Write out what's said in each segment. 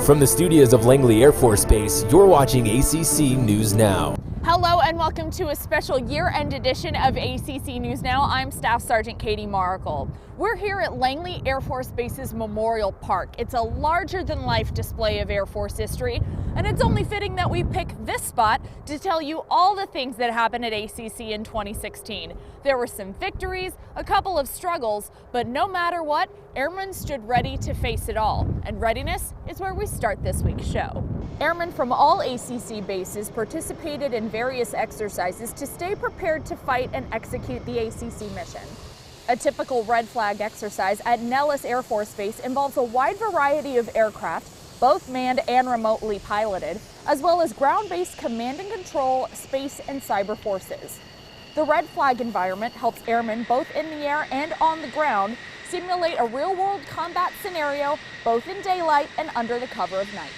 From the studios of Langley Air Force Base, you're watching ACC News Now. Hello and welcome to a special year-end edition of ACC News Now. I'm Staff Sergeant Katie Markle. We're here at Langley Air Force Base's Memorial Park. It's a larger-than-life display of Air Force history, and it's only fitting that we pick this spot to tell you all the things that happened at ACC in 2016. There were some victories, a couple of struggles, but no matter what, airmen stood ready to face it all. And readiness is where we start this week's show. Airmen from all ACC bases participated in various exercises to stay prepared to fight and execute the ACC mission. A typical red flag exercise at Nellis Air Force Base involves a wide variety of aircraft, both manned and remotely piloted, as well as ground-based command and control, space, and cyber forces. The red flag environment helps airmen both in the air and on the ground simulate a real-world combat scenario both in daylight and under the cover of night.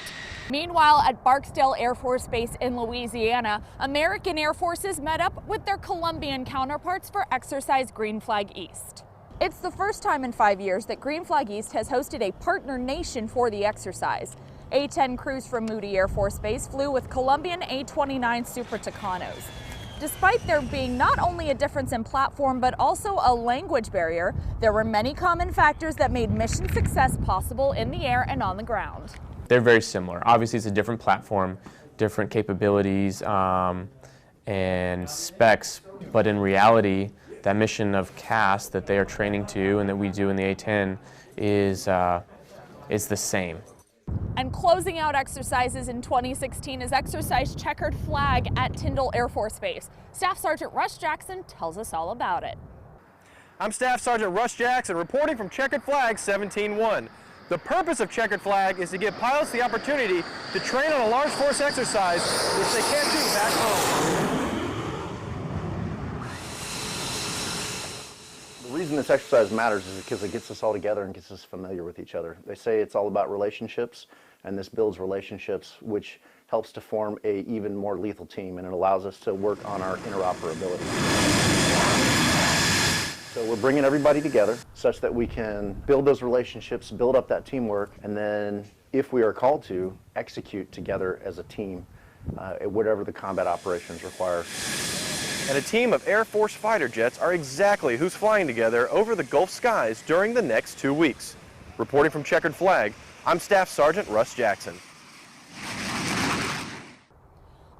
Meanwhile, at Barksdale Air Force Base in Louisiana, American Air Forces met up with their Colombian counterparts for Exercise Green Flag East. It's the first time in 5 years that Green Flag East has hosted a partner nation for the exercise. A-10 crews from Moody Air Force Base flew with Colombian A-29 Super Tucanos. Despite there being not only a difference in platform but also a language barrier, there were many common factors that made mission success possible in the air and on the ground. They're very similar. Obviously, it's a different platform, different capabilities and specs, but in reality, that mission of CAS that they are training to and that we do in the A-10 is the same. And closing out exercises in 2016 is Exercise Checkered Flag at Tyndall Air Force Base. Staff Sergeant Russ Jackson tells us all about it. I'm Staff Sergeant Russ Jackson reporting from Checkered Flag 17-1. The purpose of Checkered Flag is to give pilots the opportunity to train on a large force exercise which they can't do back home. The reason this exercise matters is because it gets us all together and gets us familiar with each other. They say it's all about relationships, and this builds relationships, which helps to form an even more lethal team, and it allows us to work on our interoperability. So we're bringing everybody together such that we can build those relationships, build up that teamwork, and then, if we are called to, execute together as a team at whatever the combat operations require. And a team of Air Force fighter jets are exactly who's flying together over the Gulf skies during the next 2 weeks. Reporting from Checkered Flag, I'm Staff Sergeant Russ Jackson.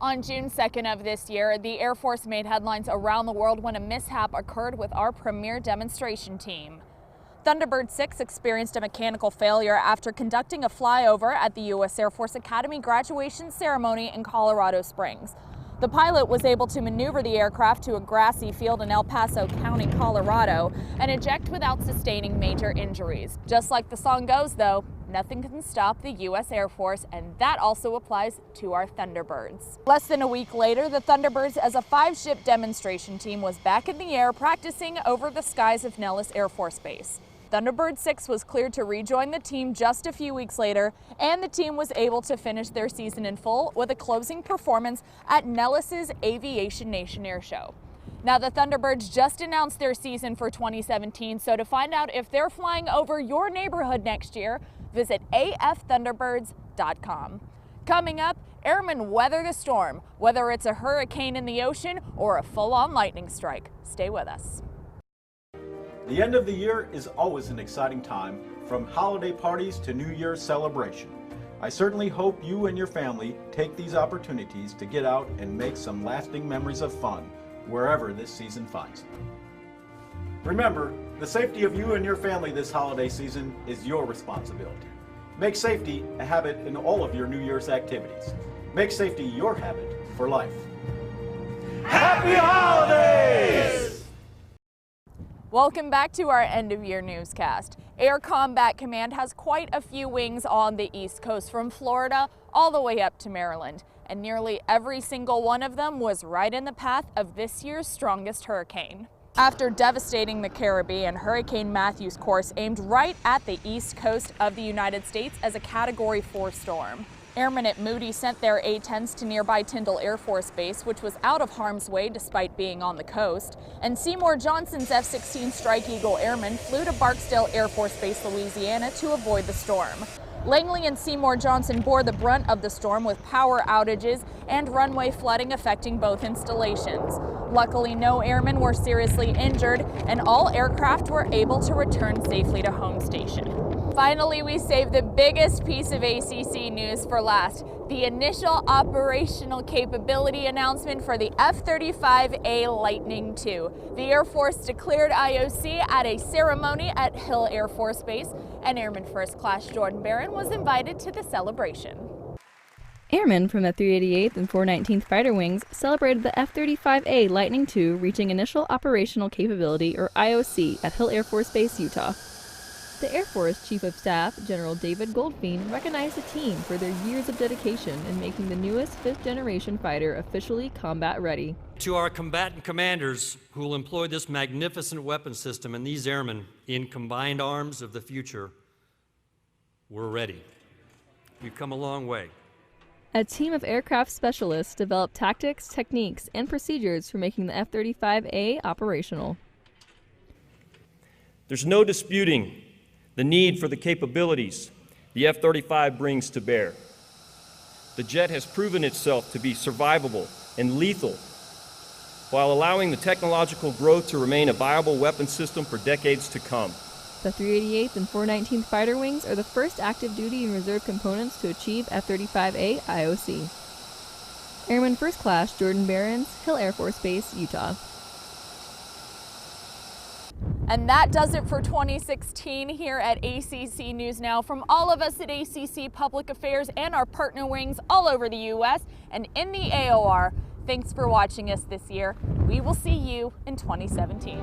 On June 2nd of this year, the Air Force made headlines around the world when a mishap occurred with our premier demonstration team. Thunderbird 6 experienced a mechanical failure after conducting a flyover at the U.S. Air Force Academy graduation ceremony in Colorado Springs. The pilot was able to maneuver the aircraft to a grassy field in El Paso County, Colorado, and eject without sustaining major injuries. Just like the song goes, though, nothing can stop the U.S. Air Force, and that also applies to our Thunderbirds. Less than a week later, the Thunderbirds, as a 5-ship demonstration team, was back in the air practicing over the skies of Nellis Air Force Base. Thunderbird 6 was cleared to rejoin the team just a few weeks later, and the team was able to finish their season in full with a closing performance at Nellis's Aviation Nation Air Show. Now, the Thunderbirds just announced their season for 2017, so to find out if they're flying over your neighborhood next year, visit afthunderbirds.com. Coming up, airmen weather the storm, whether it's a hurricane in the ocean or a full-on lightning strike. Stay with us. The end of the year is always an exciting time, from holiday parties to New Year's celebration. I certainly hope you and your family take these opportunities to get out and make some lasting memories of fun, wherever this season finds you. Remember, the safety of you and your family this holiday season is your responsibility. Make safety a habit in all of your New Year's activities. Make safety your habit for life. Happy Holidays! Welcome back to our end-of-year newscast. Air Combat Command has quite a few wings on the East Coast, from Florida all the way up to Maryland, and nearly every single one of them was right in the path of this year's strongest hurricane. After devastating the Caribbean, Hurricane Matthew's course aimed right at the east coast of the United States as a Category 4 storm. Airmen at Moody sent their A-10s to nearby Tyndall Air Force Base, which was out of harm's way despite being on the coast, and Seymour Johnson's F-16 Strike Eagle airmen flew to Barksdale Air Force Base, Louisiana to avoid the storm. Langley and Seymour Johnson bore the brunt of the storm with power outages and runway flooding affecting both installations. Luckily, no airmen were seriously injured, and all aircraft were able to return safely to home station. Finally, we saved the biggest piece of ACC news for last, the initial operational capability announcement for the F-35A Lightning II. The Air Force declared IOC at a ceremony at Hill Air Force Base, and Airman First Class Jordan Barron was invited to the celebration. Airmen from the 388th and 419th Fighter Wings celebrated the F-35A Lightning II reaching initial operational capability, or IOC, at Hill Air Force Base, Utah. The Air Force Chief of Staff, General David Goldfein, recognized the team for their years of dedication in making the newest fifth-generation fighter officially combat-ready. To our combatant commanders who will employ this magnificent weapon system and these airmen in combined arms of the future, we're ready. We've come a long way. A team of aircraft specialists developed tactics, techniques, and procedures for making the F-35A operational. There's no disputing the need for the capabilities the F-35 brings to bear. The jet has proven itself to be survivable and lethal, while allowing the technological growth to remain a viable weapon system for decades to come. The 388th and 419th Fighter Wings are the first active duty and reserve components to achieve F-35A IOC. Airman First Class Jordan Barron's, Hill Air Force Base, Utah. And that does it for 2016 here at ACC News Now. From all of us at ACC Public Affairs and our partner wings all over the U.S. and in the AOR, thanks for watching us this year. We will see you in 2017.